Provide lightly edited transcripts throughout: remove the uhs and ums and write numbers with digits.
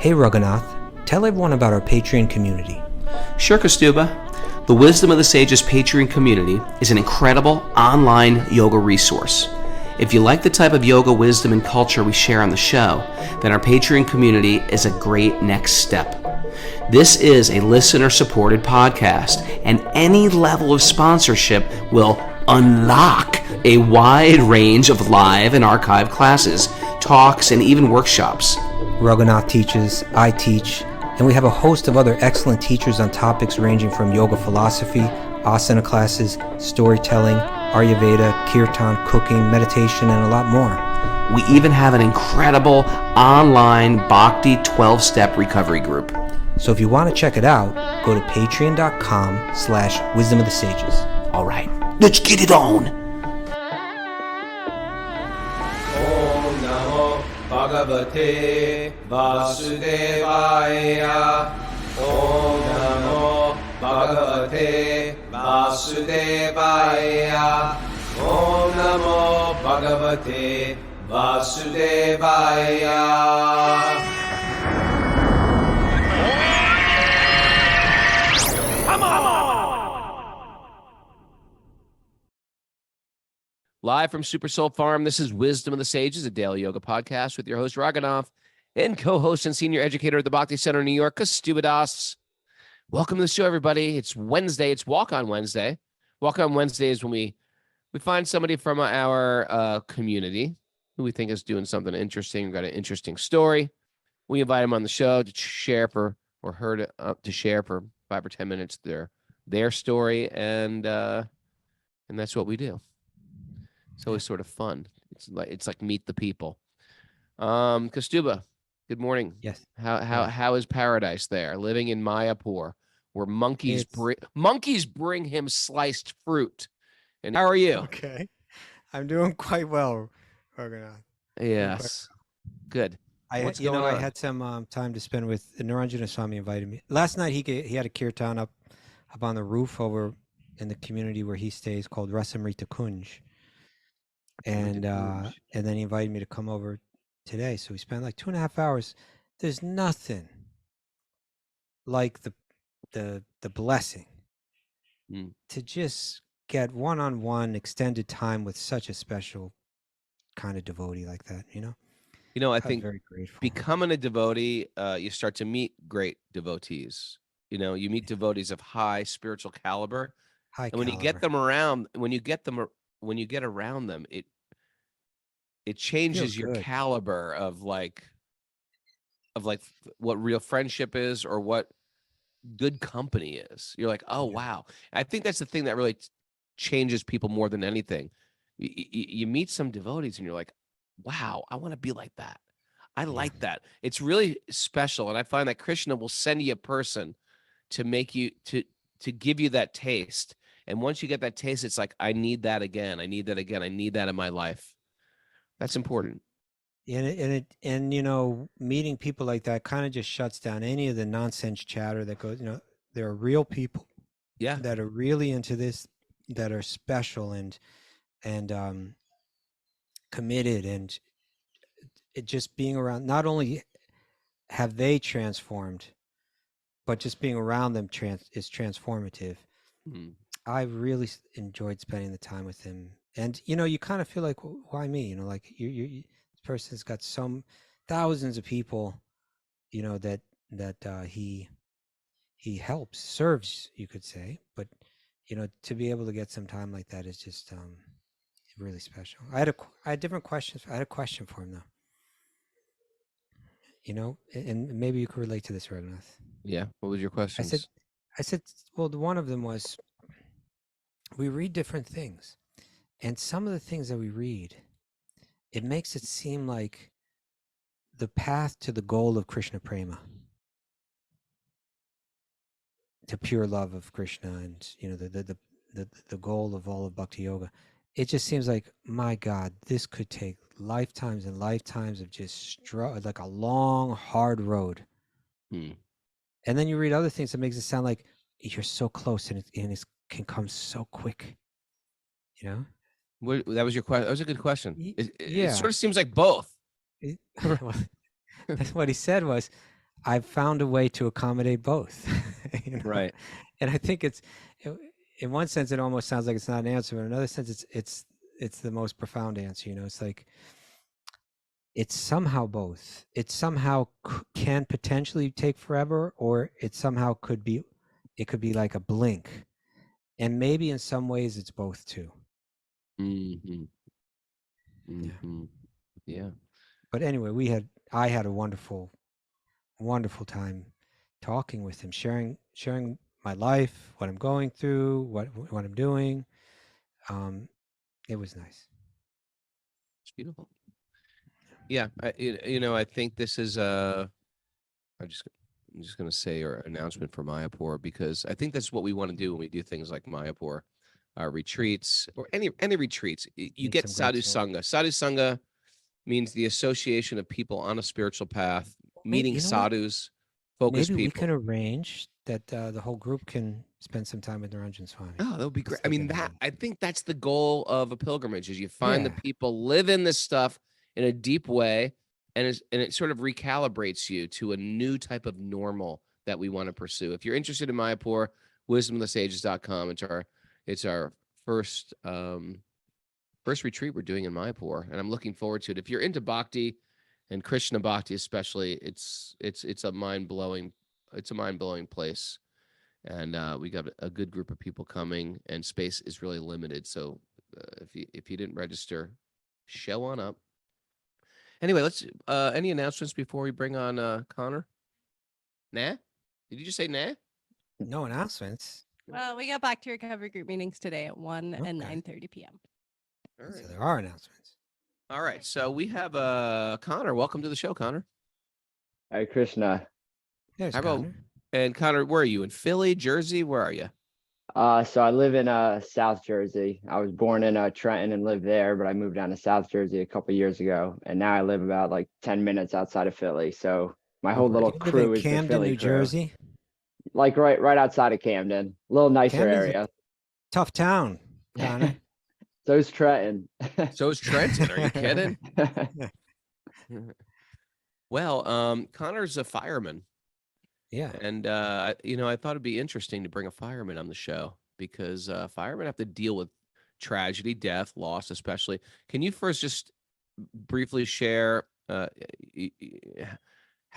Hey Raghunath, tell everyone about our Patreon community. Sure, Kastuba. The Wisdom of the Sages Patreon community is an incredible online yoga resource. If you like the type of yoga wisdom and culture we share on the show, then our Patreon community is a great next step. This is a listener-supported podcast, and any level of sponsorship will unlock a wide range of live and archived classes, talks, and even workshops. Raghunath teaches, I teach, and we have a host of other excellent teachers on topics ranging from yoga philosophy, asana classes, storytelling, Ayurveda, kirtan, cooking, meditation, and a lot more. We even have an incredible online Bhakti 12-step recovery group. So if you want to check it out, go to patreon.com/wisdom of the sages. All right, let's get it on. Bhagavate Vasudevaya. Om Namo Bhagavate Vasudevaya. Om Namo Bhagavate Vasudevaya. Live from Super Soul Farm, this is Wisdom of the Sages, a daily yoga podcast with your host, Raghunath, and co-host and senior educator at the Bhakti Center in New York, Kastuba Das. Welcome to the show, everybody. It's Wednesday. It's Walk On Wednesday. Walk On Wednesday is when we find somebody from our community who we think is doing something interesting, got an interesting story. We invite them on the show to share to share for 5 or 10 minutes their story, and that's what we do. It's always sort of fun. It's like meet the people. Kastuba, good morning. Yes. How is paradise there? Living in Mayapur, where monkeys bring him sliced fruit. And how are you? Okay, I'm doing quite well, Raghunath. Yes, good. I had some time to spend with Niranjana Swami. Invited me last night. He had a kirtan up on the roof over in the community where he stays called Rasamrita Kunj. And then he invited me to come over today. So we spent like 2.5 hours. There's nothing like the blessing to just get one-on-one extended time with such a special kind of devotee like that, I think very grateful. Becoming a devotee, you start to meet great devotees. You meet devotees of high spiritual caliber. And when you get them around, when you get around them, it changes your caliber of like what real friendship is or what good company is. You're like, oh, wow. I think that's the thing that really changes people more than anything. You meet some devotees and you're like, wow, I want to be like that. I like that. It's really special. And I find that Krishna will send you a person to make you to give you that taste. And once you get that taste, it's like, I need that again. I need that again. I need that in my life. That's important. And meeting people like that kind of just shuts down any of the nonsense chatter that goes, there are real people that are really into this, that are special and committed, and it just being around, not only have they transformed, but just being around them is transformative. I really enjoyed spending the time with him. And, you kind of feel like, well, why me? Like this person's got some thousands of people, that he helps, serves, you could say. But, to be able to get some time like that is just really special. I had different questions. I had a question for him, though. And maybe you could relate to this, Raghunath. Yeah. What was your question? I said, well, one of them was, we read different things. And some of the things that we read, it makes it seem like the path to the goal of Krishna Prema, to pure love of Krishna, and the goal of all of Bhakti Yoga. It just seems like, my God, this could take lifetimes and lifetimes of just like a long, hard road. And then you read other things that makes it sound like you're so close, and it can come so quick. That was your question. That was a good question. It Yeah. sort of seems like both. That's what he said was, I've found a way to accommodate both. Right. And I think in one sense, it almost sounds like it's not an answer, but in another sense, it's the most profound answer. It's like, it's somehow both. It somehow can potentially take forever, or it somehow could be like a blink. And maybe in some ways it's both too. Mm-hmm. Yeah. Mm-hmm. Yeah. But anyway, I had a wonderful time talking with him, sharing my life, what I'm going through, what I'm doing. It was nice. It's beautiful. Yeah. I think this is I'm just going to say our announcement for Mayapur, because I think that's what we want to do when we do things like Mayapur, retreats, or any retreats. You Meet get some great sadhu souls. sangha. Sadhu sangha means the association of people on a spiritual path, meeting You know what? sadhus, focused Maybe we people. can arrange that the whole group can spend some time with Niranjan Swami. Oh, that would be great. I Let's look mean, into I think that's the goal of a pilgrimage, is you find the Yeah. people live in this stuff in a deep way, and it sort of recalibrates you to a new type of normal that we want to pursue. If you're interested in Mayapur, wisdomofthesages.com. It's our first retreat we're doing in Mayapur, and I'm looking forward to it. If you're into bhakti and Krishna bhakti especially, it's a mind-blowing place. And we got a good group of people coming, and space is really limited. So if you didn't register, show on up. Anyway, let's any announcements before we bring on Connor? Nah? Did you just say nah? No announcements. Well, we got back to recovery group meetings today at 1 and Okay. 9:30 p.m. All right. So there are announcements. All right. So we have Connor. Welcome to the show, Connor. Hi, Krishna. There's How about Connor. and Connor, where are you? In Philly, Jersey? Where are you? So I live in South Jersey. I was born in Trenton and lived there, but I moved down to South Jersey a couple years ago, and now I live about like 10 minutes outside of Philly. So my whole little You live in crew is the Camden, Philly New crew. Jersey. Like right outside of Camden. A little nicer Camden's area. Tough town, Connor. So's Trenton. So is Trenton. Are you kidding? Well, Connor's a fireman. Yeah. And I thought it'd be interesting to bring a fireman on the show, because firemen have to deal with tragedy, death, loss, especially. Can you first just briefly share how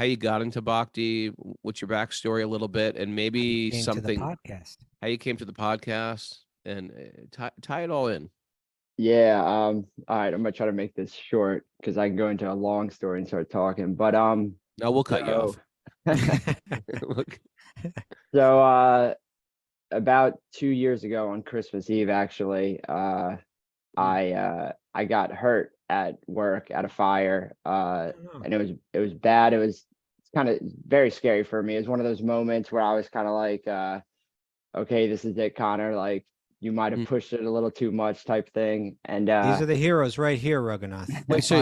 you got into bhakti, what's your backstory a little bit, and maybe Came something to the podcast. how you came to the podcast, and tie it all in. Yeah. All right. I'm gonna try to make this short because I can go into a long story and start talking. But No, we'll cut you off. So about 2 years ago on Christmas Eve, actually, I got hurt at work at a fire, and it was bad. It's kind of very scary for me. It was one of those moments where I was kind of like, okay, this is it, Connor. Like, you might have pushed it a little too much, type thing. And These are the heroes right here, Raghunath. Wait, so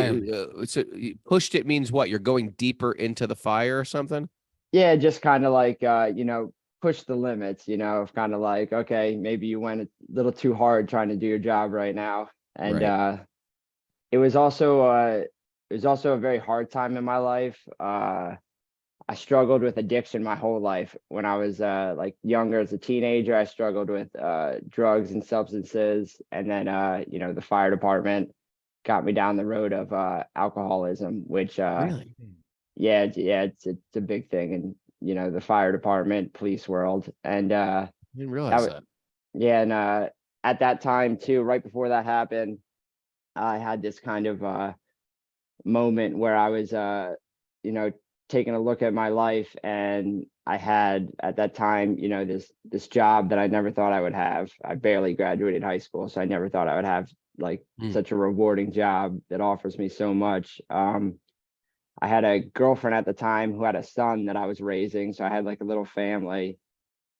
you pushed it means what? You're going deeper into the fire or something? yeah, just kind of like push the limits, of kind of like, okay, maybe you went a little too hard trying to do your job right now. And Right. it was also a very hard time in my life. I struggled with addiction my whole life. When I was like younger, as a teenager, I struggled with drugs and substances, and then the fire department got me down the road of alcoholism, which Really? yeah, it's a big thing in the fire department, police world. And I didn't realize that. yeah, and at that time too, right before that happened, I had this kind of moment where I was taking a look at my life, and I had at that time this job that I never thought I would have. I barely graduated high school, so I never thought I would have like such a rewarding job that offers me so much. I had a girlfriend at the time who had a son that I was raising, so I had like a little family.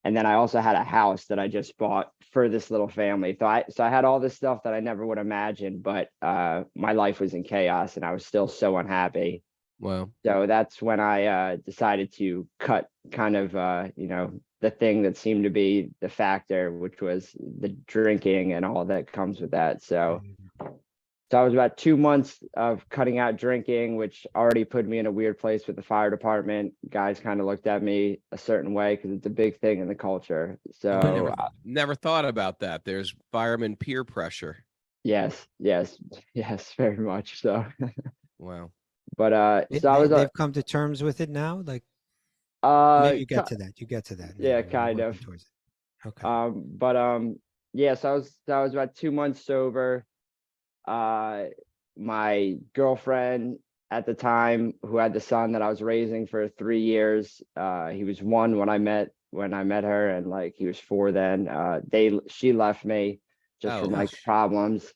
And then I also had a house that I just bought for this little family. So I had all this stuff that I never would imagine, but my life was in chaos and I was still so unhappy. Wow. So that's when I decided to cut kind of the thing that seemed to be the factor, which was the drinking and all that comes with that. So So I was about 2 months of cutting out drinking, which already put me in a weird place with the fire department. Guys kind of looked at me a certain way because it's a big thing in the culture. So Never thought about that. There's fireman peer pressure. yes, very much so. Wow. But so I was They've come to terms with it now. Like maybe you get to that. You get to that. yeah, Maybe. We're kind working of. towards it. Okay. Yeah, so I was about 2 months sober. My girlfriend at the time, who had the son that I was raising for 3 years, he was 1 when I met her, and like he was 4 then. She left me just from like problems.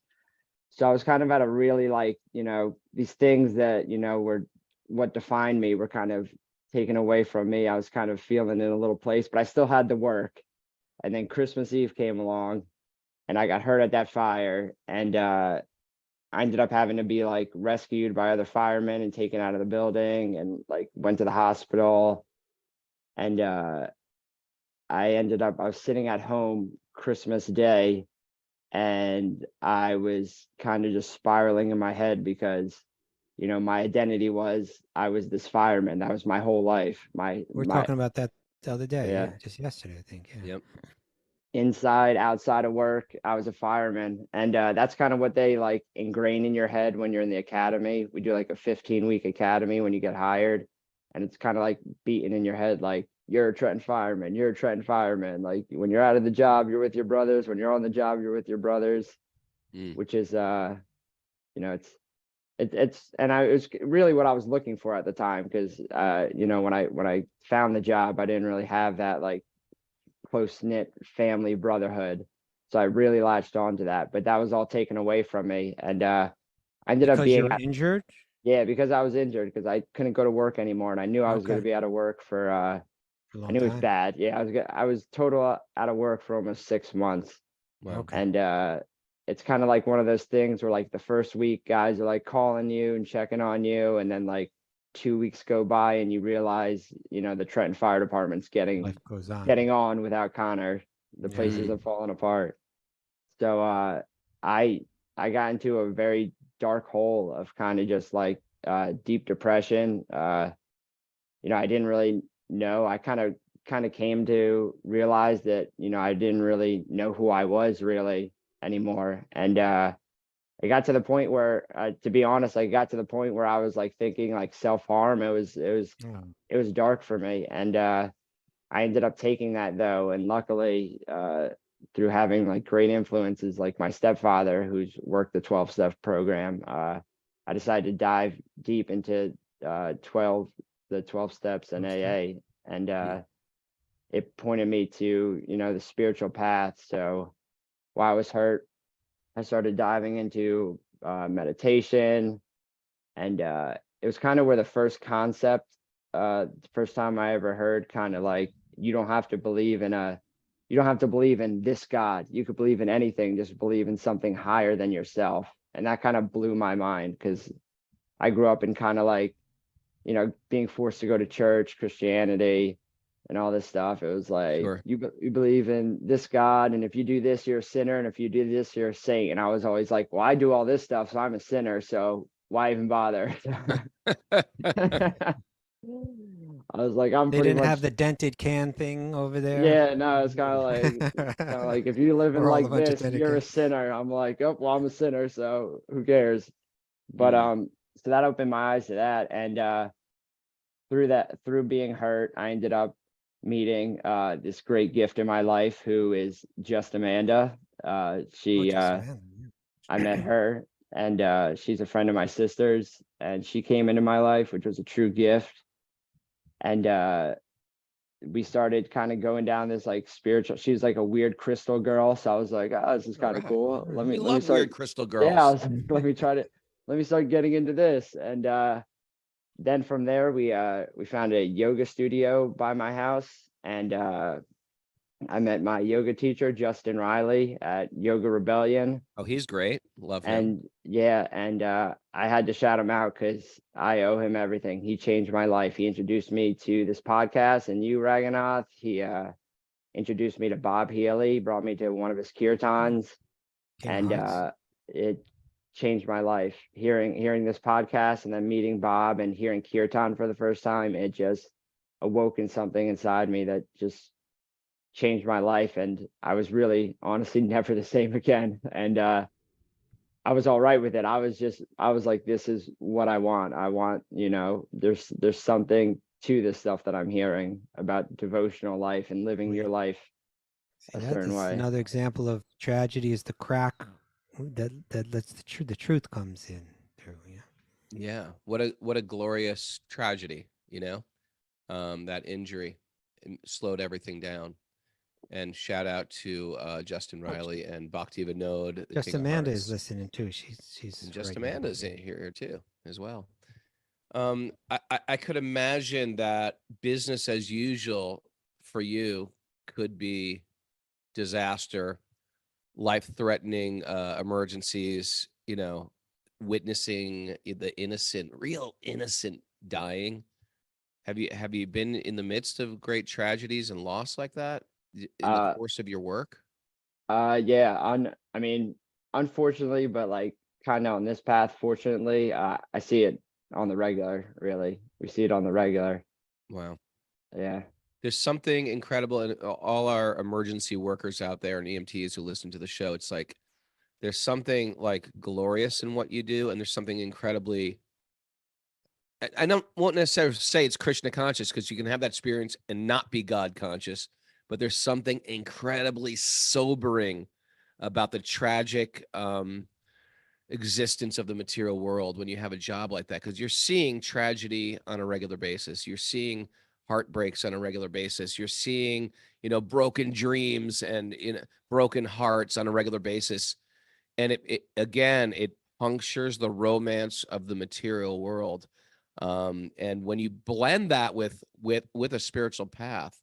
So I was kind of at a really like, these things that, were what defined me were kind of taken away from me. I was kind of feeling in a little place, but I still had to work. And then Christmas Eve came along and I got hurt at that fire, and I ended up having to be like rescued by other firemen and taken out of the building, and like went to the hospital. And I was sitting at home Christmas Day, and I was kind of just spiraling in my head because, my identity was I was this fireman. That was my whole life. We're talking about that the other day. Yeah. Just yesterday, I think. Yeah. Yep. Inside, outside of work, I was a fireman. And that's kind of what they like ingrain in your head when you're in the academy. We do like a 15-week academy when you get hired. And it's kind of like beaten in your head, like, you're a Trenton fireman, you're a Trenton fireman. Like when you're out of the job, you're with your brothers. When you're on the job, you're with your brothers, which is, it's and it was really what I was looking for at the time. Because, when I found the job, I didn't really have that like close-knit family brotherhood. So I really latched on to that, but that was all taken away from me. And I ended up being injured. Yeah, because I was injured, because I couldn't go to work anymore, and I knew I was going to be out of work for a long I knew it was time. bad. Yeah, I was total out of work for almost 6 months. Wow. Okay. And it's kind of like one of those things where like the first week guys are like calling you and checking on you, and then like 2 weeks go by and you realize, the Trenton Fire Department's Life goes on. getting on without Connor. The places are falling apart. So I got into a very dark hole of kind of just like deep depression. I didn't really know. I kind of came to realize that, I didn't really know who I was really anymore. And it got to the point where, to be honest, I got to the point where I was like thinking like self-harm. It was dark for me. And I ended up taking that though. And luckily, through having like great influences like my stepfather, who's worked the 12-step program, I decided to dive deep into the 12 steps in AA. And it pointed me to, the spiritual path. So while I was hurt, I started diving into meditation. And it was kind of where the first concept, the first time I ever heard kind of like, you don't have to believe in this God. You could believe in anything, just believe in something higher than yourself. And that kind of blew my mind, because I grew up in kind of like, being forced to go to church, Christianity, and all this stuff. It was like, you believe in this God, and if you do this, you're a sinner, and if you do this, you're a saint. And I was always like, well, I do all this stuff, so I'm a sinner, so why even bother? I was like, They didn't have the dented can thing over there. Yeah, no, it's kind of like if you live in like this, you're a sinner. I'm like, oh, well, I'm a sinner, so who cares? But so that opened my eyes to that. And through being hurt, I ended up meeting this great gift in my life, who is just Amanda. I met her, and she's a friend of my sister's, and she came into my life, which was a true gift. And we started kind of going down this like spiritual. She's like a weird crystal girl, so I was like, oh, this is kind of cool. Let me start weird crystal girls. Yeah, I was like, let me start getting into this. And then from there, we found a yoga studio by my house, and I met my yoga teacher, Justin Riley, at Yoga Rebellion. Oh, he's great. Love him. And yeah, and I had to shout him out because I owe him everything. He changed my life. He introduced me to this podcast and you, Raghunath. He introduced me to Bob Healy, brought me to one of his kirtans, and it changed my life. Hearing this podcast and then meeting Bob and hearing kirtan for the first time, it just awoken something inside me that just changed my life. And I was really honestly never the same again. And I was all right with it. I was like, this is what I want. I want, there's something to this stuff that I'm hearing about devotional life and living your life a certain way. Another example of tragedy is the crack that lets the truth comes in through. Yeah. What a glorious tragedy, that injury slowed everything down. And shout out to Justin Riley and Bhakti Vinod. Just Amanda is listening too. She's and just Amanda's here too as well. I could imagine that business as usual for you could be disaster, life-threatening emergencies, witnessing the real innocent dying. Have you been in the midst of great tragedies and loss like that in the course of your work? Yeah, unfortunately, but like kind of on this path, fortunately, I see it on the regular, really. We see it on the regular. Wow. Yeah. There's something incredible, and all our emergency workers out there and EMTs who listen to the show, it's like there's something like glorious in what you do, and there's something incredibly, I won't necessarily say it's Krishna conscious, because you can have that experience and not be God conscious, but there's something incredibly sobering about the tragic existence of the material world when you have a job like that, because you're seeing tragedy on a regular basis. You're seeing heartbreaks on a regular basis. You're seeing, broken dreams and broken hearts on a regular basis. And it punctures the romance of the material world. And when you blend that with a spiritual path,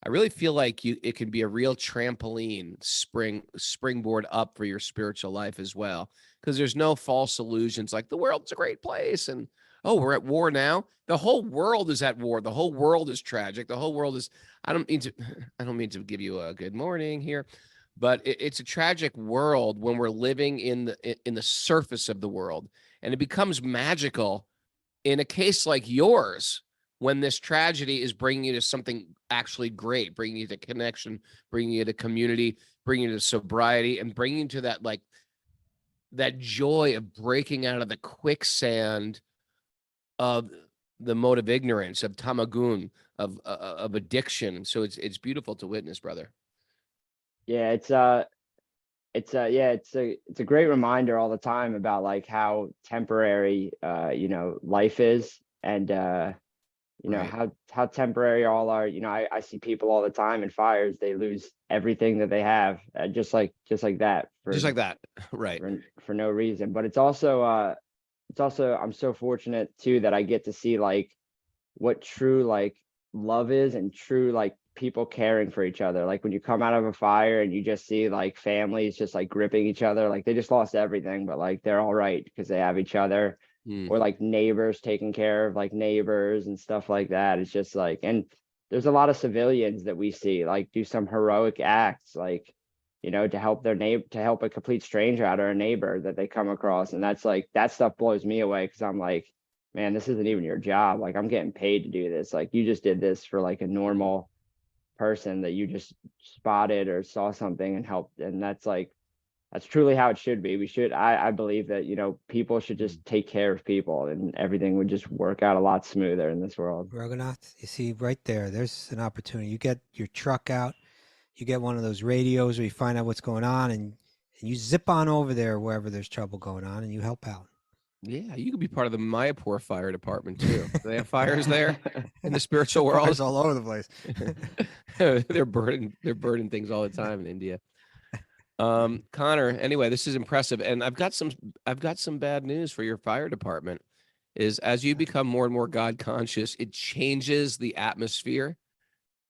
I really feel like it can be a real trampoline springboard up for your spiritual life as well. Because there's no false illusions like the world's a great place and, oh, we're at war now. The whole world is at war. The whole world is tragic. The whole world is, I don't mean to give you a good morning here, but it's a tragic world when we're living in the surface of the world. And it becomes magical in a case like yours, when this tragedy is bringing you to something actually great, bringing you to connection, bringing you to community, bringing you to sobriety, and bringing you to that joy of breaking out of the quicksand of the mode of ignorance, of tamagun, of addiction. So it's beautiful to witness, brother. Yeah, it's a great reminder all the time about like how temporary life is, and Right. how temporary all are. I see people all the time in fires, they lose everything that they have, just like that, Just like that. Right. for no reason. But it's also I'm so fortunate too that I get to see like what true like love is, and true like people caring for each other. Like when you come out of a fire and you just see like families just like gripping each other, like they just lost everything, but like they're all right because they have each other. Or like neighbors taking care of like neighbors and stuff like that. It's just like, and there's a lot of civilians that we see like do some heroic acts, like, to help their neighbor, to help a complete stranger out, or a neighbor that they come across. And that's like, that stuff blows me away, because I'm like, man, this isn't even your job. Like, I'm getting paid to do this. Like, you just did this for like a normal person that you just spotted or saw something and helped. And that's truly how it should be. I believe that, people should just take care of people, and everything would just work out a lot smoother in this world. Raghunath, you see right there's an opportunity. You get your truck out, you get one of those radios where you find out what's going on, and you zip on over there wherever there's trouble going on, and you help out. Yeah, you could be part of the Mayapur Fire Department too. Do they have fires there in the spiritual world? Fires all over the place. They're burning things all the time in India. Connor, anyway, this is impressive, and I've got some bad news for your fire department. Is as you become more and more God conscious, it changes the atmosphere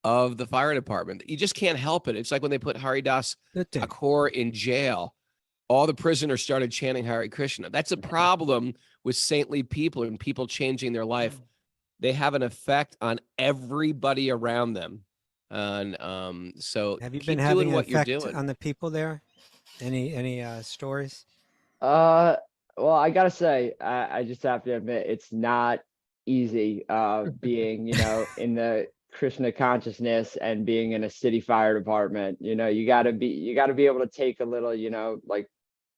of the fire department. You just can't help it. It's like when they put Haridas Thakur in jail, all the prisoners started chanting Hare Krishna. That's a problem with saintly people and people changing their life. They have an effect on everybody around them. And so have you keep been having doing an what you're effect doing on the people there? Any stories? Well, I gotta say, I just have to admit, it's not easy, being, in the Krishna consciousness and being in a city fire department. You gotta be able to take a little, like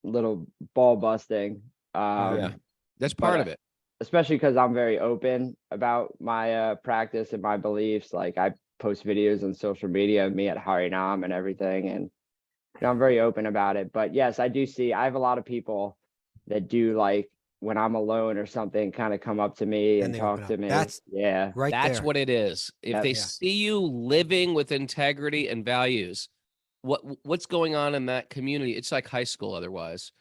little ball busting. Yeah, that's But part of it. especially because I'm very open about my practice and my beliefs. Like I post videos on social media of me at Harinam and everything, and I'm very open about it. But yes, I do see. I have a lot of people that do like when I'm alone or something, kind of come up to me And and they open talk up. to me. That's Yeah, right That's there. what it is. If Yep. they Yeah. see you living with integrity and values, what's going on in that community? It's like high school otherwise.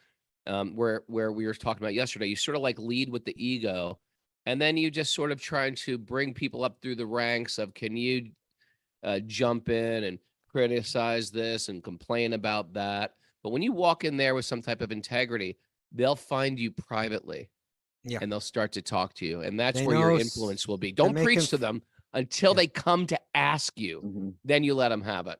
Where we were talking about yesterday, you sort of like lead with the ego, and then you just sort of trying to bring people up through the ranks of, can you jump in and criticize this and complain about that? But when you walk in there with some type of integrity, they'll find you privately. Yeah. And they'll start to talk to you. And that's They where your know influence will be. they're Don't making preach to them until Yeah. they come to ask you. Mhm. Then you let them have it.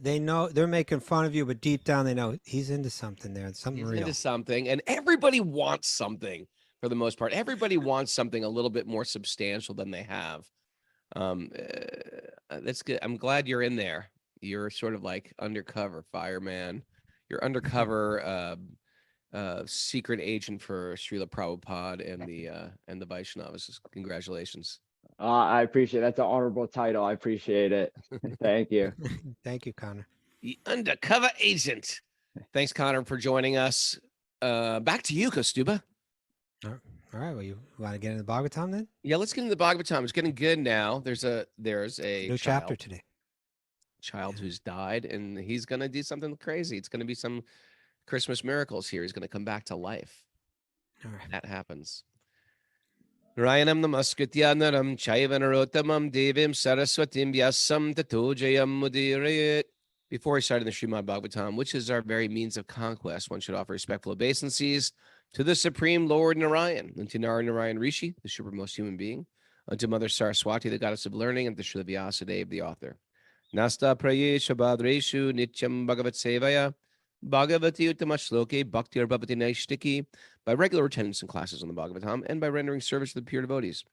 They know they're making fun of you, but deep down they know he's into something there. Something He's real. into something, and everybody wants something for the most part. Everybody wants something a little bit more substantial than they have. That's good. I'm glad you're in there. You're sort of like undercover fireman. You're undercover secret agent for Srila Prabhupada and the Vaishnavas. Congratulations. I appreciate that's an honorable title. I appreciate it. Thank you. Thank you, Connor. The undercover agent. Thanks, Connor, for joining us. Back to you, Kostuba. All right. Well, you want to get into the Bhagavatam then? Yeah, let's get into the Bhagavatam. It's getting good now. There's a New chapter today. child who's died, and he's gonna do something crazy. It's gonna be some Christmas miracles here. He's gonna come back to life. All right. That happens. Rayanam namaskritya naram chaiva narottamam devim saraswatim vyasam tato jayam mudirayet. Before we start in the Srimad Bhagavatam, which is our very means of conquest, one should offer respectful obeisances to the Supreme Lord Narayan, and to Narayan Rishi, the supermost human being, unto Mother Saraswati, the goddess of learning, and to Srila Vyasadeva, the author. Nasta prayesha badreshu nityam bhagavat sevaya bhagavati uttama bhaktir bhavati naishtiki, by regular attendance in classes on the Bhagavatam and by rendering service to the pure devotees.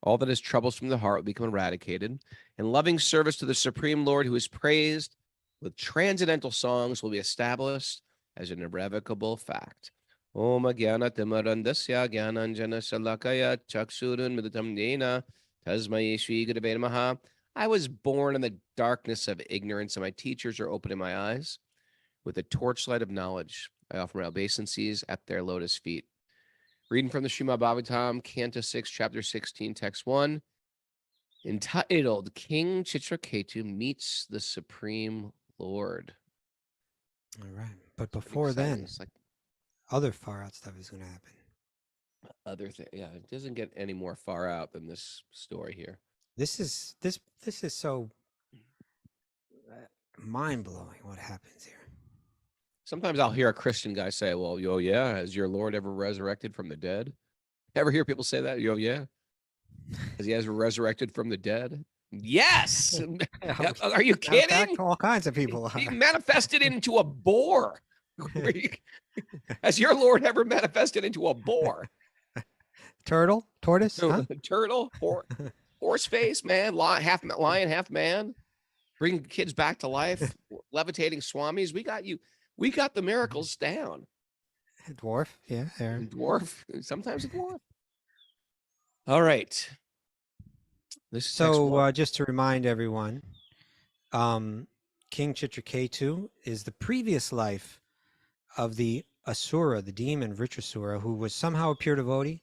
All that is troubles from the heart will become eradicated, and loving service to the Supreme Lord, who is praised with transcendental songs, will be established as an irrevocable fact. Om Jnana Timarandasya Jnananjana Salakaya Chaksurun Midatam Nena Tasmai Shri Gurave Namaha. I was born in the darkness of ignorance, and my teachers are opening my eyes. With the torchlight of knowledge, I offer my obeisances at their lotus feet. Reading from the Srimad Bhagavatam, Canto 6, Chapter 16, Text 1, entitled King Chitraketu Meets the Supreme Lord. All right. But Pretty before exciting. then, It's like other far out stuff is going to happen. other thing. Yeah, it doesn't get any more far out than this story here. This is so mind blowing what happens here. Sometimes I'll hear a Christian guy say, well, yo, yeah, has your Lord ever resurrected from the dead? Ever hear people say that? Yo, yeah. Has he ever resurrected from the dead? Yes. Are you Matter of fact, kidding? all kinds of people He are. manifested into a boar. Has your Lord ever manifested into a boar? Turtle, tortoise, huh? Turtle, horse face, man, half lion, half man, bringing kids back to life, levitating swamis. We got you. We got the miracles down. Dwarf, yeah, there. Dwarf, sometimes a dwarf. All right. This is So just to remind everyone, King Chitraketu is the previous life of the Asura, the demon Vritrasura, who was somehow a pure devotee.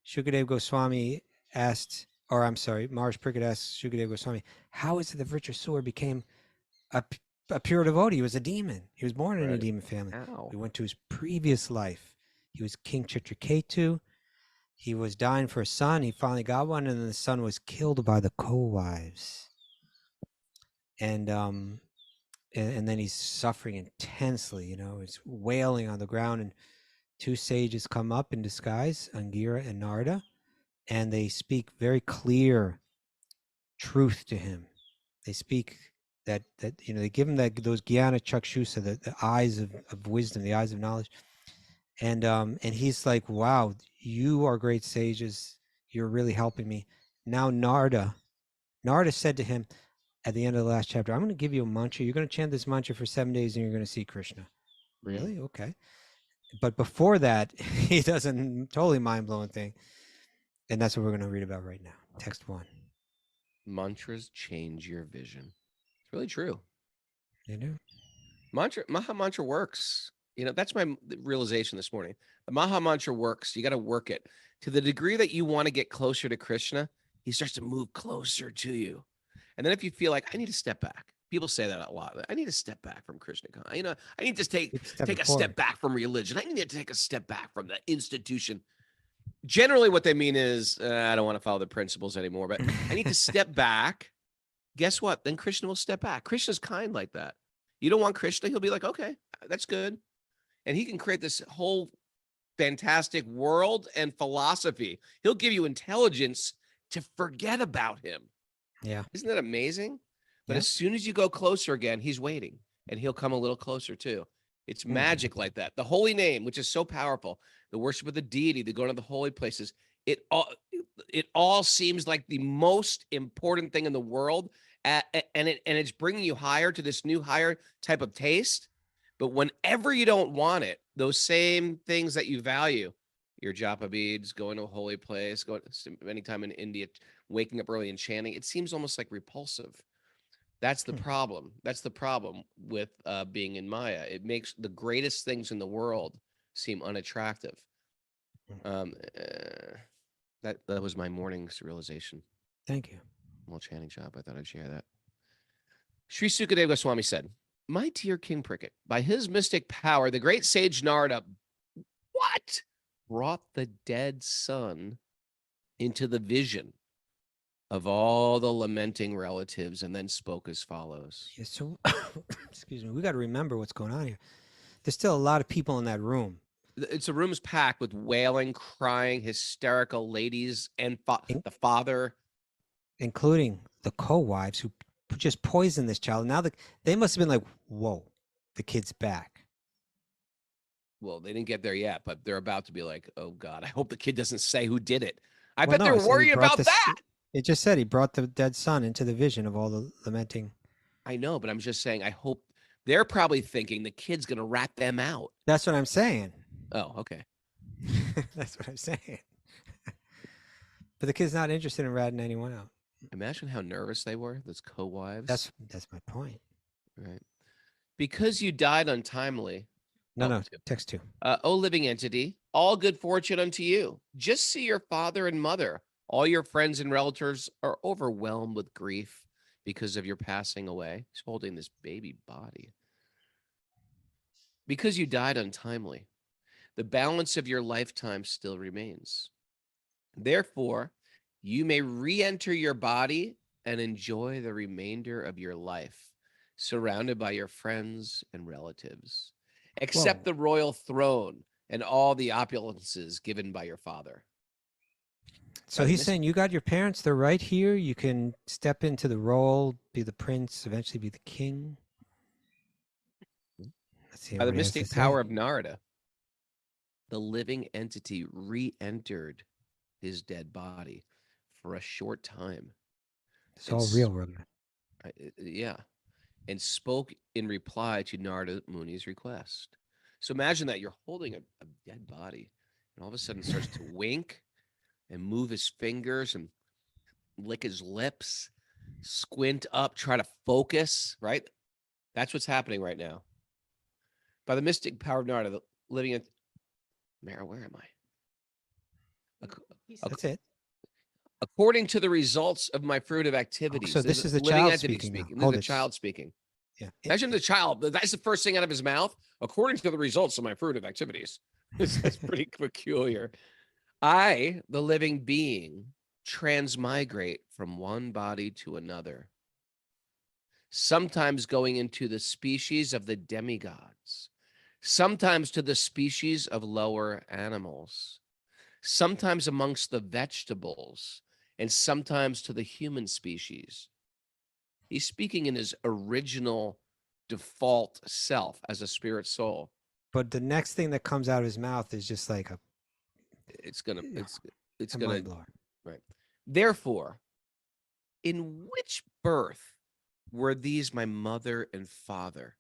Shukadeva Goswami asked, or I'm sorry, Maharaj Pariksit asked Shukadeva Goswami, how is it that Vritrasura became a pure devotee? He was a demon. He was born in a demon family. Ow. We went to his previous life. He was King Chitraketu. He was dying for a son. He finally got one, and then the son was killed by the co-wives. And then he's suffering intensely. He's wailing on the ground, and two sages come up in disguise, Angira and Narada, and they speak very clear truth to him. They speak that they give him those Jnana Chakshusa, the eyes of wisdom, the eyes of knowledge. And he's like, wow, you are great sages. You're really helping me. Now Narda said to him at the end of the last chapter, I'm going to give you a mantra. You're going to chant this mantra for 7 days and you're going to see Krishna. Really? Okay. But before that, he does a totally mind-blowing thing. And that's what we're going to read about right now. Text 1. Mantras change your vision. It's really true. You know? Maha Mantra works. You know, that's my realization this morning. The Maha Mantra works. You got to work it. To the degree that you want to get closer to Krishna, he starts to move closer to you. And then if you feel like, I need to step back. People say that a lot. I need to step back from Krishna. You know, I need to take a step back from religion. I need to take a step back from the institution. Generally, what they mean is, I don't want to follow the principles anymore, but I need to step back. Guess what? Then Krishna will step back. Krishna's kind like that. You don't want Krishna, he'll be like, okay, that's good. And he can create this whole fantastic world and philosophy. He'll give you intelligence to forget about him. Yeah. Isn't that amazing? But Yeah. as soon as you go closer again, he's waiting and he'll come a little closer too. It's magic like that. The holy name, which is so powerful, the worship of the deity, the going to the holy places, it all seems like the most important thing in the world. And it's bringing you higher to this new higher type of taste. But whenever you don't want it, those same things that you value, your japa beads, going to a holy place, going spending time in India, waking up early and chanting, it seems almost like repulsive. That's the problem. That's the problem with being in Maya. It makes the greatest things in the world seem unattractive. That was my morning's realization. Thank you. Well, chanting job. I thought I'd share that. Sri Sukadeva Goswami said, my dear King Pricket, by his mystic power, the great sage Narada, brought the dead son into the vision of all the lamenting relatives and then spoke as follows. Yeah, so, excuse me, we got to remember what's going on here. There's still a lot of people in that room. It's a room's packed with wailing, crying, hysterical ladies and the father. Including the co-wives who just poisoned this child. Now they must have been like, whoa, the kid's back. Well, they didn't get there yet, but they're about to be like, oh, God, I hope the kid doesn't say who did it. I bet they're worried about that. It just said he brought the dead son into the vision of all the lamenting. I know, but I'm just saying, I hope they're probably thinking the kid's going to rat them out. That's what I'm saying. Oh, okay. That's what I'm saying. But the kid's not interested in ratting anyone out. Imagine how nervous they were, those co-wives. That's my point. Right. Because you died untimely. No, text 2. O living entity, all good fortune unto you. Just see your father and mother. All your friends and relatives are overwhelmed with grief because of your passing away. He's holding this baby body. Because you died untimely, the balance of your lifetime still remains. Therefore, you may re-enter your body and enjoy the remainder of your life, surrounded by your friends and relatives, except the royal throne and all the opulences given by your father. So he's saying you got your parents, they're right here. You can step into the role, be the prince, eventually be the king. Let's see. By the mystic power of Narada, the living entity re-entered his dead body for a short time. It's all real, Ragnar. Yeah. And spoke in reply to Narada Muni's request. So imagine that you're holding a dead body and all of a sudden starts to wink and move his fingers and lick his lips, squint up, try to focus, right? That's what's happening right now. By the mystic power of Narada, the living in Mara, where am I? That's it. According to the results of my fruitive activities. So this is the child speaking. This is the child speaking. Yeah. Imagine the child. That's the first thing out of his mouth. According to the results of my fruitive activities. That's pretty peculiar. I, the living being, transmigrate from one body to another, sometimes going into the species of the demigods, sometimes to the species of lower animals, sometimes amongst the vegetables, and sometimes to the human species. He's speaking in his original default self as a spirit soul. but the next thing that comes out of his mouth is just like It's gonna Yeah. it's a gonna mind blower. right. Therefore, in which birth were these my mother and father?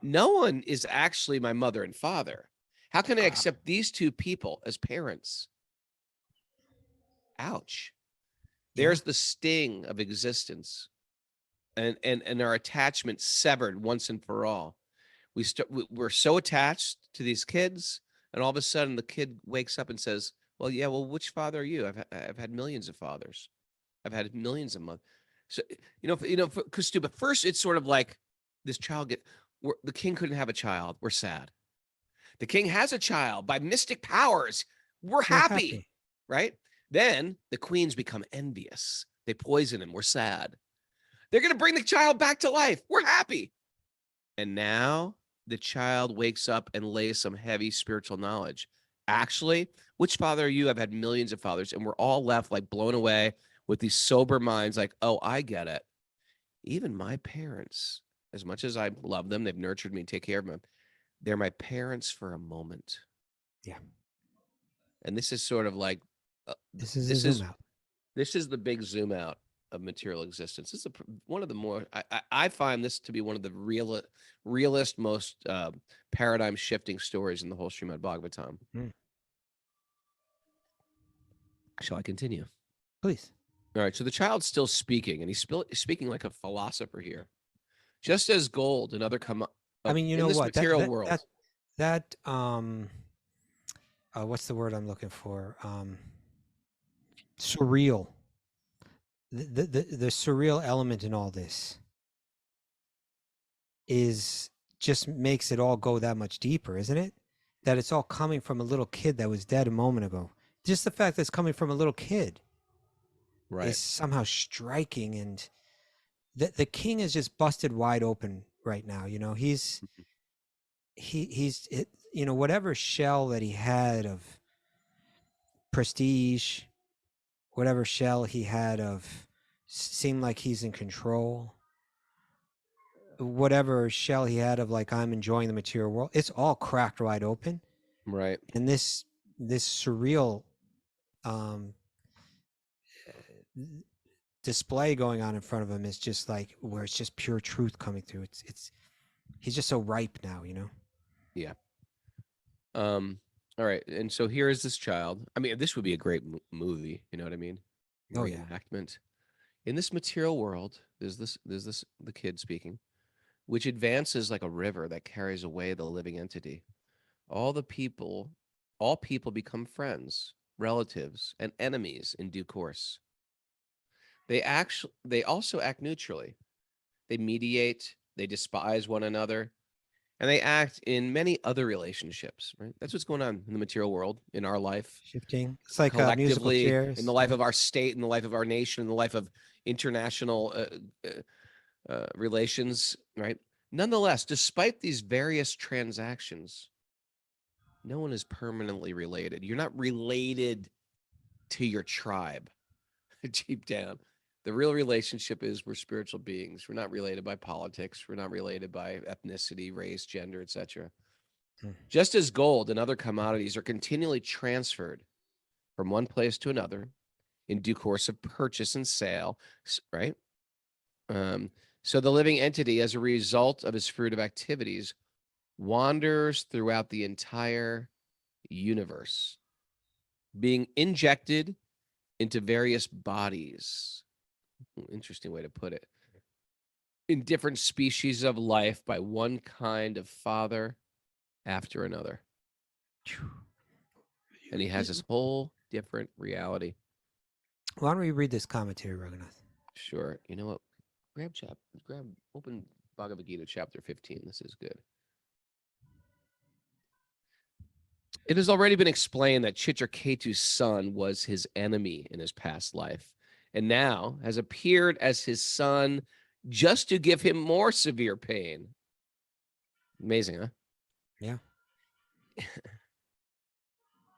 No one is actually my mother and father. How can I accept these two people as parents? Ouch. Yeah. There's the sting of existence and our attachment severed once and for all. We're so attached to these kids, and all of a sudden the kid wakes up and says, well, yeah, well, which father are you? I've had millions of fathers. I've had millions of mothers. So, because but first it's sort of like this child the king couldn't have a child. We're sad. The king has a child by mystic powers. We're happy, right? Then the queens become envious. They poison him. We're sad. They're going to bring the child back to life. We're happy. And now the child wakes up and lays some heavy spiritual knowledge. Actually, which father are you? I've had millions of fathers. And we're all left like blown away with these sober minds like, oh, I get it. Even my parents, as much as I love them, they've nurtured me and take care of them. They're my parents for a moment. Yeah. And this is sort of like, This is a zoom out. This is the big zoom out of material existence. This is one of the more, I find this to be one of the realist, most paradigm shifting stories in the whole Srimad Bhagavatam. Shall I continue? Please. All right. So the child's still speaking, and he's speaking like a philosopher here. Just as gold and other I mean, you know in this what? material world. What's the word I'm looking for? Surreal. The surreal element in all this just makes it all go that much deeper, isn't it? That it's all coming from a little kid that was dead a moment ago. Just the fact that it's coming from a little kid is somehow striking, and the king is just busted wide open right now. He's whatever shell that he had of prestige, whatever shell he had of seemed like he's in control, whatever shell he had of like I'm enjoying the material world, it's all cracked wide open. Right. And this surreal display going on in front of him is just like where it's just pure truth coming through. He's just so ripe now, Yeah. All right. And so here is this child. I mean, this would be a great movie. You know what I mean? Oh, yeah. Enactment. In this material world, there's the kid speaking, which advances like a river that carries away the living entity. All people become friends, relatives, and enemies in due course. They also act neutrally. They mediate, they despise one another, and they act in many other relationships, right? That's what's going on in the material world, in our life. Shifting. It's like musical Collectively, chairs. in the life of our state, in the life of our nation, in the life of international relations, right? Nonetheless, despite these various transactions, no one is permanently related. You're not related to your tribe deep down. The real relationship is we're spiritual beings. We're not related by politics. We're not related by ethnicity, race, gender, etc. Just as gold and other commodities are continually transferred from one place to another in due course of purchase and sale, right? So the living entity, as a result of his fruitive activities, wanders throughout the entire universe, being injected into various bodies. Interesting way to put it. In different species of life by one kind of father after another. And he has this whole different reality. Why don't we read this commentary, Raghunath? Sure. You know what? Open Bhagavad Gita chapter 15. This is good. It has already been explained that Chitraketu's son was his enemy in his past life, and now has appeared as his son just to give him more severe pain. Amazing, huh? Yeah.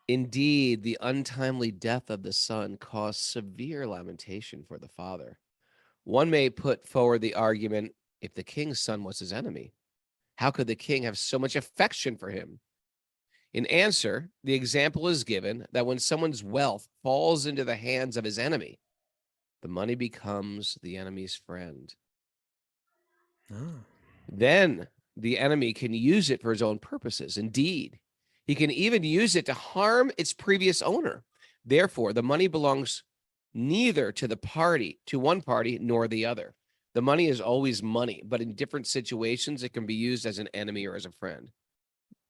Indeed, the untimely death of the son caused severe lamentation for the father. One may put forward the argument, if the king's son was his enemy, How could the king have so much affection for him? In answer, the example is given that when someone's wealth falls into the hands of his enemy, the money becomes the enemy's friend. Oh. Then the enemy can use it for his own purposes. Indeed, he can even use it to harm its previous owner. Therefore, the money belongs neither to one party, nor the other. The money is always money, but in different situations, it can be used as an enemy or as a friend.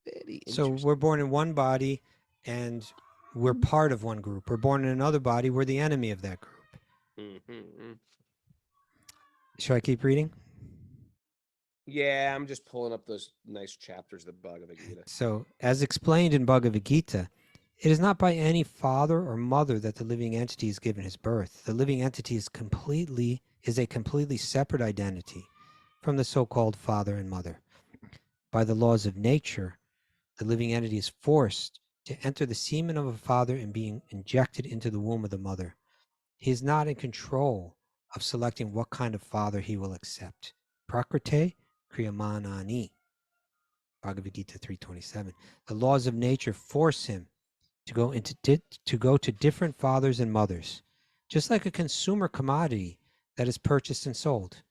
Very So interesting. we're born in one body and we're part of one group. We're born in another body, we're the enemy of that group. Mhm. Should I keep reading? Yeah, I'm just pulling up those nice chapters of the Bhagavad Gita. So, as explained in Bhagavad Gita, it is not by any father or mother that the living entity is given his birth. The living entity is a completely separate identity from the so-called father and mother. By the laws of nature, the living entity is forced to enter the semen of a father and being injected into the womb of the mother. He is not in control of selecting what kind of father he will accept. Prakrite kriyamanani. Bhagavad Gita 3:27. The laws of nature force him to go to different fathers and mothers, just like a consumer commodity that is purchased and sold.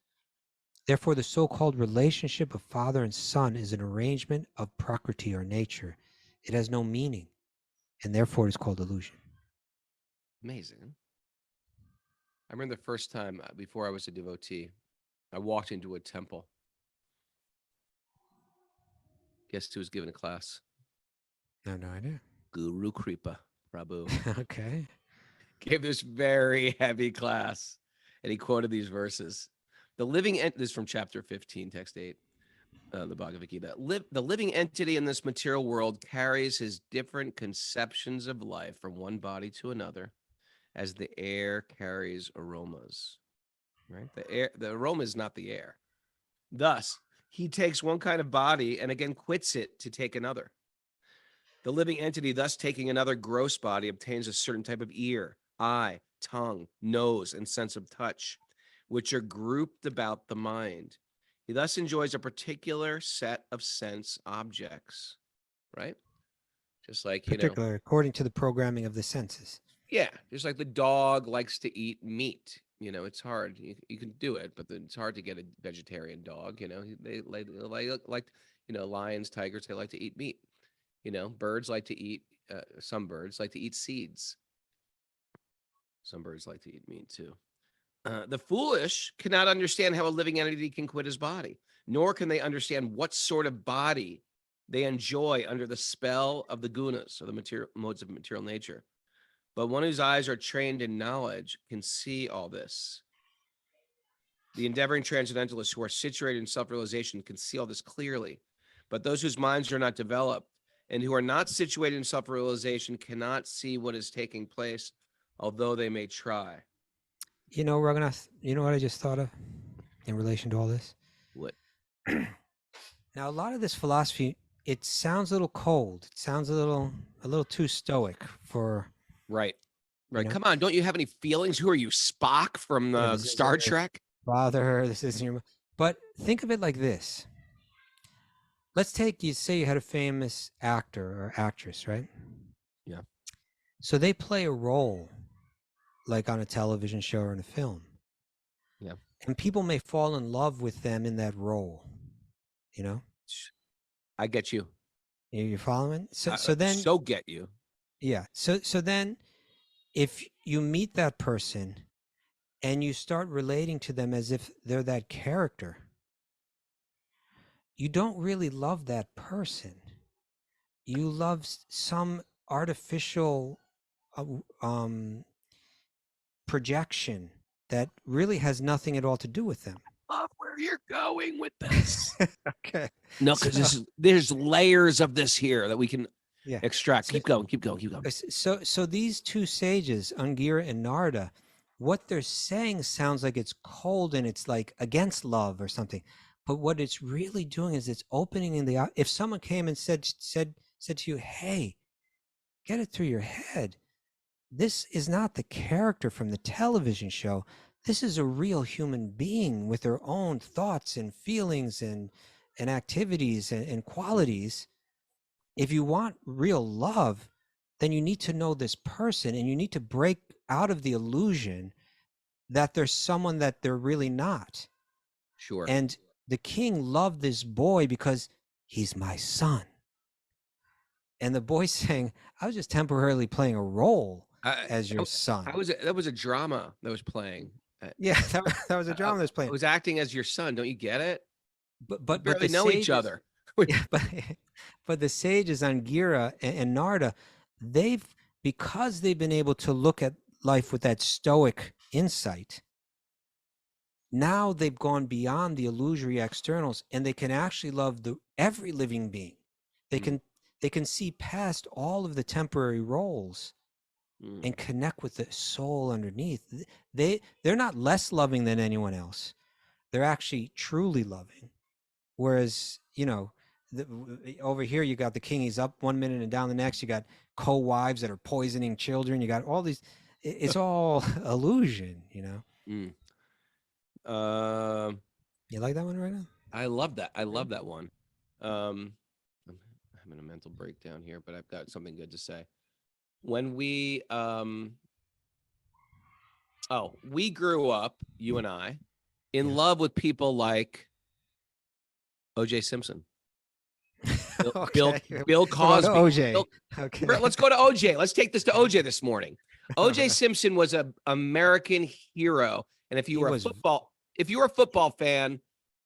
Therefore, the so-called relationship of father and son is an arrangement of prakriti or nature. It has no meaning, and therefore it is called illusion. Amazing. I remember the first time before I was a devotee, I walked into a temple. Guess who was giving a class? I have no idea. Guru Kripa Prabhu. Okay. Gave this very heavy class, and he quoted these verses. This is from chapter 15, text 8, the Bhagavad Gita. The living entity in this material world carries his different conceptions of life from one body to another, as the air carries aromas. Right? The aroma is not the air. Thus, he takes one kind of body and again quits it to take another. The living entity, thus taking another gross body, obtains a certain type of ear, eye, tongue, nose, and sense of touch, which are grouped about the mind. He thus enjoys a particular set of sense objects, right? Just like, Particularly according to the programming of the senses. yeah, just like the dog likes to eat meat. It's hard. You can do it, but it's hard to get a vegetarian dog. They like lions, tigers. They like to eat meat. Birds like to eat. Some birds like to eat seeds. Some birds like to eat meat too. The foolish cannot understand how a living entity can quit his body, nor can they understand what sort of body they enjoy under the spell of the gunas, or the modes of material nature. But one whose eyes are trained in knowledge can see all this. The endeavoring transcendentalists who are situated in self-realization can see all this clearly. But those whose minds are not developed and who are not situated in self-realization cannot see what is taking place, although they may try. Raghunath, you know what I just thought of in relation to all this? What? Now, a lot of this philosophy, it sounds a little cold. It sounds a little too stoic for... Right. Come on. Don't you have any feelings? Who are you, Spock from Star Trek? Father, this isn't your... But think of it like this. Let's say you had a famous actor or actress, right? Yeah. So they play a role, like on a television show or in a film. Yeah. And people may fall in love with them in that role, I get you. You're following? So then... So get you. Yeah. So then if you meet that person and you start relating to them as if they're that character, you don't really love that person. You love some artificial projection that really has nothing at all to do with them. Love where you're going with this. Okay. No, because there's layers of this here that we can extract. So, keep going. So these two sages, Angira and Narada, what they're saying sounds like it's cold and it's like against love or something. But what it's really doing is it's opening in the... If someone came and said to you, hey, get it through your head, this is not the character from the television show. This is a real human being with their own thoughts and feelings and and activities and qualities. If you want real love, then you need to know this person, and you need to break out of the illusion that there's someone that they're really not. Sure. And the king loved this boy because he's my son. And the boy's saying, I was just temporarily playing a role as your son. That was a drama that was playing. Yeah, that was a drama that was I playing. was acting as your son. Don't you get it? But We barely the know each sages- other. Yeah, but the sages Angira and Narda, because they've been able to look at life with that stoic insight, now they've gone beyond the illusory externals, and they can actually love every living being. They can see past all of the temporary roles and connect with the soul underneath. They're not less loving than anyone else. They're actually truly loving. Whereas, over here you got the king, he's up 1 minute and down the next. You got co-wives that are poisoning children. You got all these. It's all illusion, You like that one right now? I love that. I love that one. I'm having a mental breakdown here, but I've got something good to say. When we we grew up, you and I, in love with people like O.J. Simpson, Bill Cosby. OJ. Okay. Let's go to O.J. Let's take this to O.J. this morning. O.J. Simpson was an American hero, and if you were a football fan,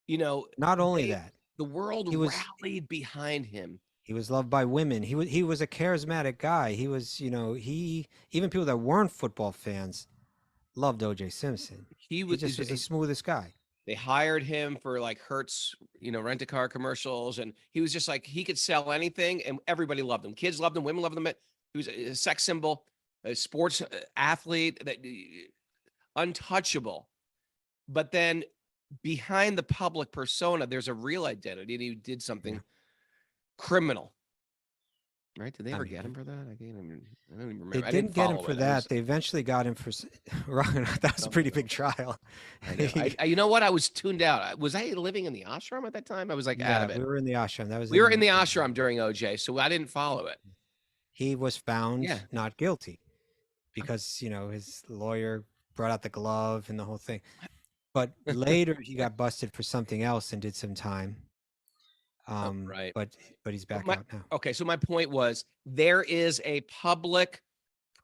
not only that, the world rallied behind him. He was loved by women. He was a charismatic guy. He was, even people that weren't football fans loved O.J. Simpson. He was the smoothest guy. They hired him for like Hertz, rent-a-car commercials, and he was just like, he could sell anything, and everybody loved him. Kids loved him, women loved him. He was a sex symbol, a sports athlete, that untouchable. But then behind the public persona, there's a real identity, and he did something criminal. Right? Did they ever get him for that? I don't even remember. They didn't get him for that. They eventually got him for that was a pretty big trial. You know what? I was tuned out. Was I living in the ashram at that time? I was like out of it. We were in the ashram. We were in the ashram during OJ, so I didn't follow it. He was found not guilty because, his lawyer brought out the glove and the whole thing. But later he got busted for something else and did some time. Right. But he's back out now. Okay, so my point was, there is a public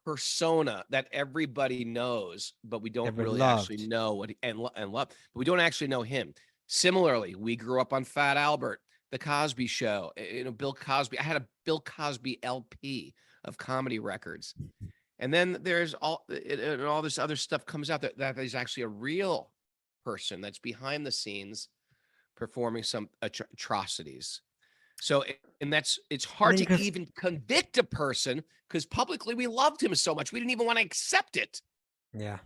persona that everybody knows, but we don't really actually know what and love, but we don't actually know him. Similarly, we grew up on Fat Albert, The Cosby Show, Bill Cosby. I had a Bill Cosby LP of comedy records, and then there's all this other stuff comes out that is actually a real person that's behind the scenes performing some atrocities. So, and it's hard to even convict a person because publicly we loved him so much. We didn't even want to accept it. Yeah.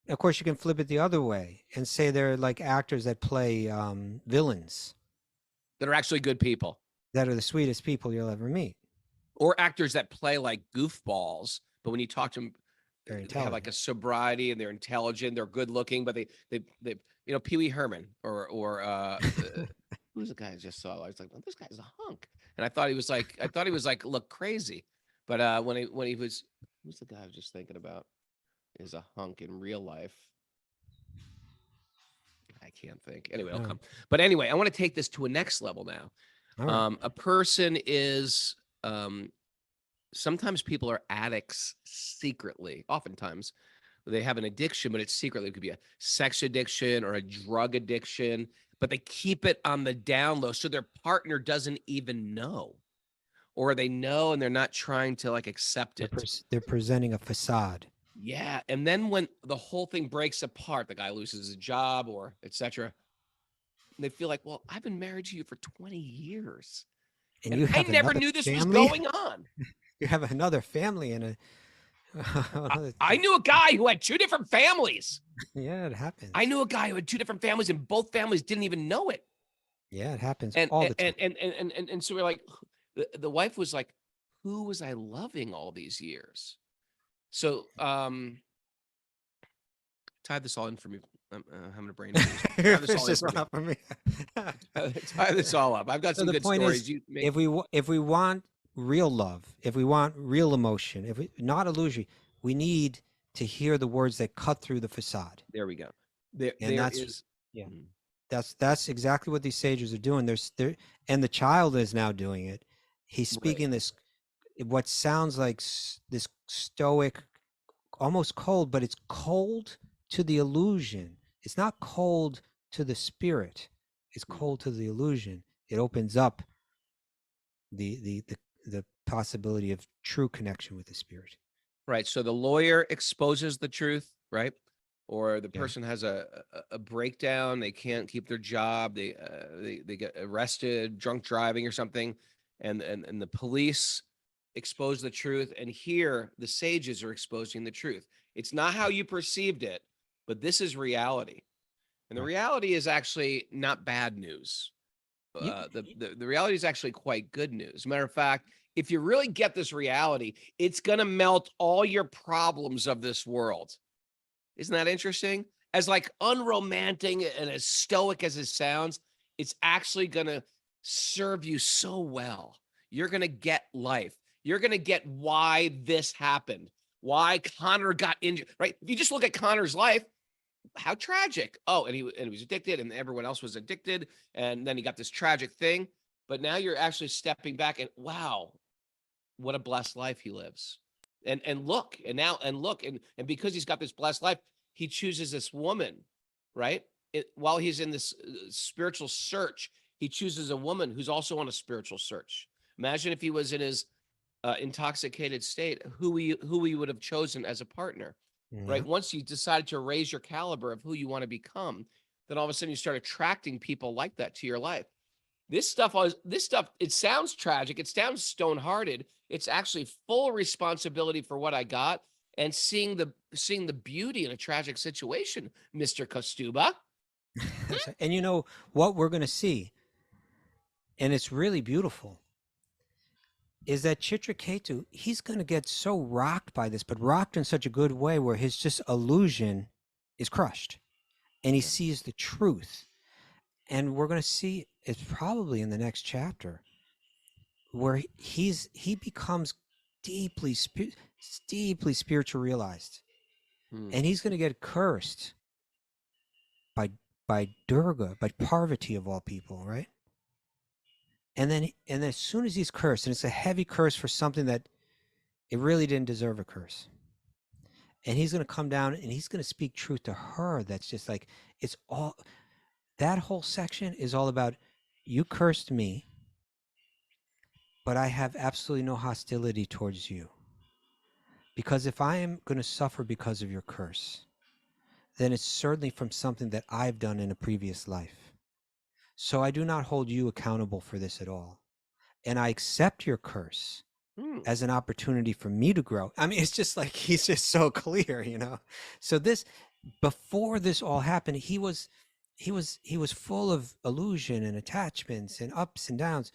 Of course, you can flip it the other way and say they're like actors that play villains. That are actually good people. That are the sweetest people you'll ever meet. Or actors that play like goofballs, but when you talk to them, they have like a sobriety and they're intelligent, they're good looking, but they Pee Wee Herman or who's the guy I just saw? I was like, well, this guy's a hunk, and I thought he was like look crazy, but when he was, who's the guy I was just thinking about is a hunk in real life? I can't think. Anyway, it'll come. But anyway, I want to take this to a next level now. Right. A person is sometimes people are addicts secretly. Oftentimes they have an addiction, but it's secretly. It could be a sex addiction or a drug addiction, but they keep it on the down low. So their partner doesn't even know, or they know and they're not trying to like accept it. They're presenting a facade. Yeah. And then when the whole thing breaks apart, the guy loses his job or etc. They feel like, well, I've been married to you for 20 years. And I never knew this was going on. You have another family and I knew a guy who had two different families. Yeah, it happens. I knew a guy who had two different families and both families didn't even know it. Yeah, it happens all the time. And so we're like, the wife was like, who was I loving all these years? So tie this all in for me I'm having a brain freeze. Tie this all It's just in for not for me. me. Tie this all up. I've got So some the good point stories. is, You make, if we want real love, if we want real emotion, if we not illusion, we need to hear the words that cut through the facade. there we go. There, And there that's is. yeah. Mm. That's exactly what these sages are doing. There, and the child is now doing it. He's speaking this, what sounds like this stoic, almost cold, but it's cold to the illusion. It's not cold to the spirit. It's cold to the illusion. It opens up the possibility of true connection with the spirit. Right. So the lawyer exposes the truth, right? Or the Yeah. person has a breakdown. They can't keep their job. They get arrested, drunk driving or something, and the police expose the truth. And here the sages are exposing the truth. It's not how you perceived it, but this is reality. And the Right. reality is actually not bad news. The reality is actually quite good news. Matter of fact, if you really get this reality, it's going to melt all your problems of this world. Isn't that interesting? As like unromantic and as stoic as it sounds, it's actually going to serve you so well. You're going to get life. You're going to get why this happened, why Connor got injured, right? If you just look at Connor's life, how tragic. Oh, and he was addicted and everyone else was addicted. And then he got this tragic thing. But now you're actually stepping back and wow, what a blessed life he lives. And look, and because he's got this blessed life, he chooses this woman, right? While he's in this spiritual search, he chooses a woman who's also on a spiritual search. Imagine if he was in his intoxicated state, who he would have chosen as a partner, right? Once you decided to raise your caliber of who you want to become, then all of a sudden you start attracting people like that to your life. This stuff, it sounds tragic. It sounds stone-hearted. It's actually full responsibility for what I got and seeing the beauty in a tragic situation, Mr. Kostuba. And you know what we're going to see, and it's really beautiful, is that Chitraketu, he's going to get so rocked by this, but rocked in such a good way where his just illusion is crushed and he sees the truth. And we're going to see it's probably in the next chapter where he becomes deeply spiritual realized, and he's going to get cursed by Durga, by Parvati of all people, right? And then as soon as he's cursed, and it's a heavy curse for something that it really didn't deserve a curse, and he's going to come down and he's going to speak truth to her. That's just like, it's all, that whole section is all about, you cursed me, but I have absolutely no hostility towards you. Because if I am going to suffer because of your curse, then it's certainly from something that I've done in a previous life. So I do not hold you accountable for this at all. And I accept your curse as an opportunity for me to grow. I mean, it's just like, he's just so clear, you know? So this, before this all happened, he was full of illusion and attachments and ups and downs.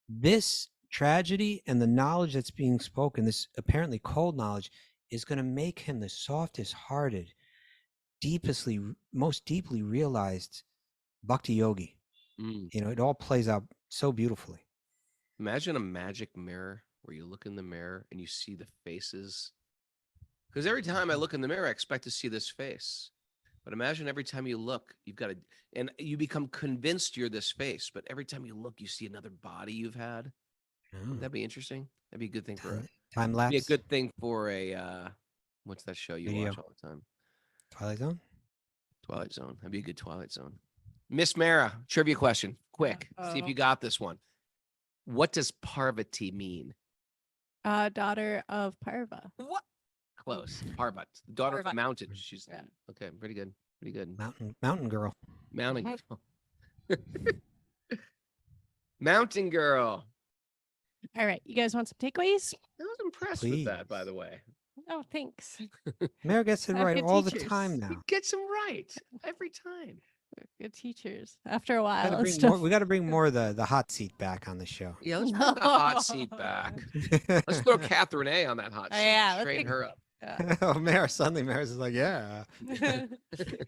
This tragedy and the knowledge that's being spoken, this apparently cold knowledge, is going to make him the softest hearted, most deeply realized bhakti yogi. You know, it all plays out so beautifully. Imagine a magic mirror where you look in the mirror and you see the faces. Because every time I look in the mirror, I expect to see this face. But imagine every time you look, you've got and you become convinced you're this face. But every time you look, you see another body you've had. That'd be interesting. That'd be a good thing for time lapse. Be a good thing for a what's that show you watch all the time? Twilight Zone. Twilight Zone. That'd be a good Twilight Zone. Miss Mara, trivia question, quick. See if you got this one. What does Parvati mean? Daughter of Parva. What? Close. Parvat, the daughter of the mountain. She's Yeah. okay. Pretty good. Pretty good. Mountain girl. Mountain girl. Mountain girl. All right, you guys want some takeaways? I was impressed with that, by the way. Oh, thanks. Mara gets it Have right good all the teachers. time now. He gets them right every time. Good teachers. After a while, We got to bring more of the hot seat back on the show. Yeah, let's bring the hot seat back. Let's throw Catherine A on that hot seat. Yeah, let's Train get- her up. Oh, suddenly Maris is like, yeah.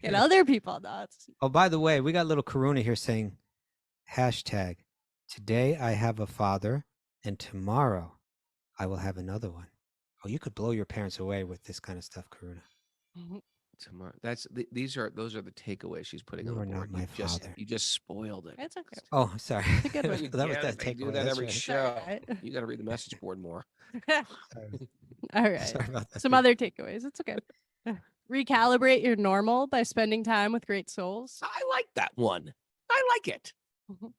Get other people nuts. Oh, by the way, we got little Karuna here saying, hashtag, today I have a father and tomorrow I will have another one. Oh, you could blow your parents away with this kind of stuff, Karuna. Tomorrow. Those are the takeaways she's putting You on are the board. not my father. You just spoiled it. It's okay. Oh, I'm sorry. It's a good one. You That was can't- that they do takeaway. that That's every right. show. Alright. You got to read the message board more. Sorry. All right. Sorry about that. Some other takeaways. It's okay. Recalibrate your normal by spending time with great souls. I like that one. I like it.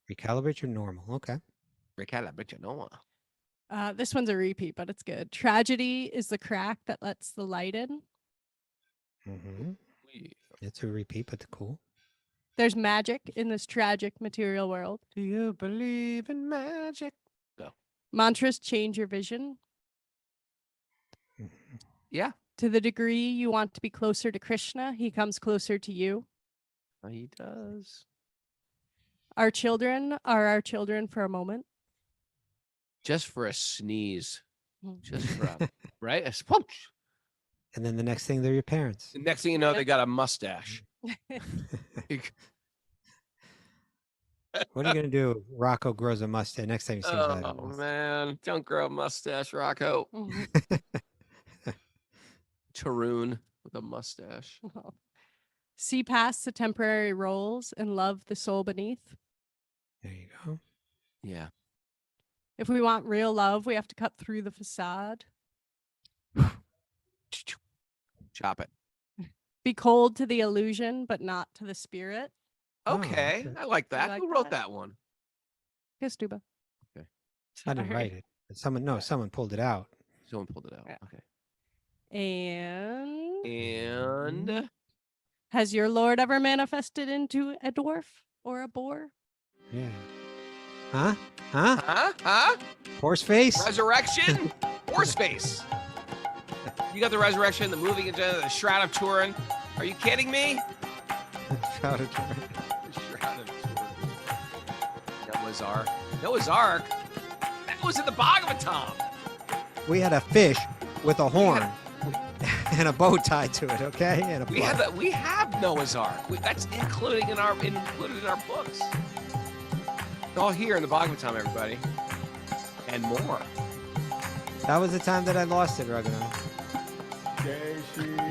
Recalibrate your normal. Okay. Recalibrate your normal. This one's a repeat, but it's good. Tragedy is the crack that lets the light in. Mm-hmm. It's a repeat, but cool. There's magic in this tragic material world. Do you believe in magic? Go. Mantras change your vision. Mm-hmm. Yeah. To the degree you want to be closer to Krishna, he comes closer to you. He does. Our children are our children for a moment. Just for a sneeze. Mm. Just for a, right? A sploosh. And then the next thing, they're your parents. The next thing you know, they got a mustache. What are you gonna do? Rocco grows a mustache. Next time you see him, Oh man, don't grow a mustache, Rocco. Taroon with a mustache. See past the temporary roles and love the soul beneath. there you go. Yeah. If we want real love, we have to cut through the facade. Chop it. Be cold to the illusion, but not to the spirit. Oh, Okay, okay. I like that. like Who wrote that. that one? Kiss Tuba. I didn't write it. But someone pulled it out. Someone pulled it out. Yeah. Okay. And And has your Lord ever manifested into a dwarf or a boar? Yeah. Huh? Huh? huh? Horse face? Resurrection? Horse face. You got the resurrection, the moving into the Shroud of Turin. Are you kidding me? Shroud of Turin. The Shroud of Turin. Noah's Ark. Noah's Ark? That was in the Bhagavatam. We had a fish with a horn and a bow tied to it, okay? And a We have Noah's Ark. That's included in our books. It's all here in the Bhagavatam, everybody. And more. That was the time that I lost it, Raghunath.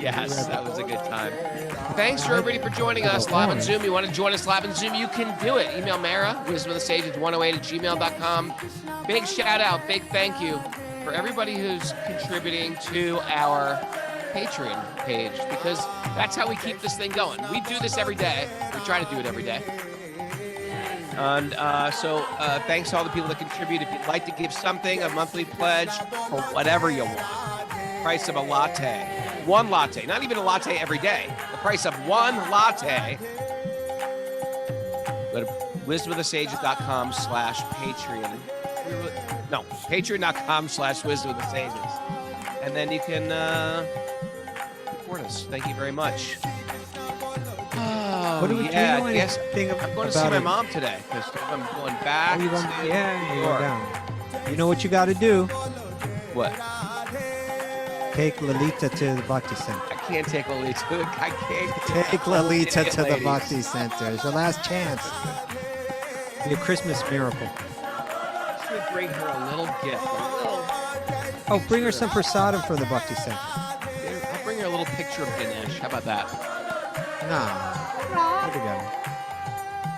Yes, that was a good time. Thanks for everybody for joining us live on Zoom. You want to join us live on Zoom, you can do it. Email Mara, wisdomofthesages108@gmail.com. Big shout out, big thank you for everybody who's contributing to our Patreon page, because that's how we keep this thing going. We do this every day. We try to do it every day. And so thanks to all the people that contribute. If you'd like to give something, a monthly pledge, or whatever you want. Price of a latte. One latte. Not even a latte every day. The price of one latte. Go to wisdomofthesages.com/Patreon. No, patreon.com/wisdomofthesages. And then you can support us. Thank you very much. Oh, What do we yeah, do? I guess Anything I'm going to see about my it? mom today because I'm going back. Oh, you're going, to yeah, New you're York. down. You know what you got to do? What? Take Lalita to the Bhakti Center. I can't take Lolita. I can't. Take Lalita Idiot to the ladies. Bhakti Center. It's your last chance. Be a Christmas miracle. Should bring her a little gift. Oh, bring her some prasadam from the Bhakti Center. I'll bring her a little picture of Ganesh. How about that? Nah. Put it together.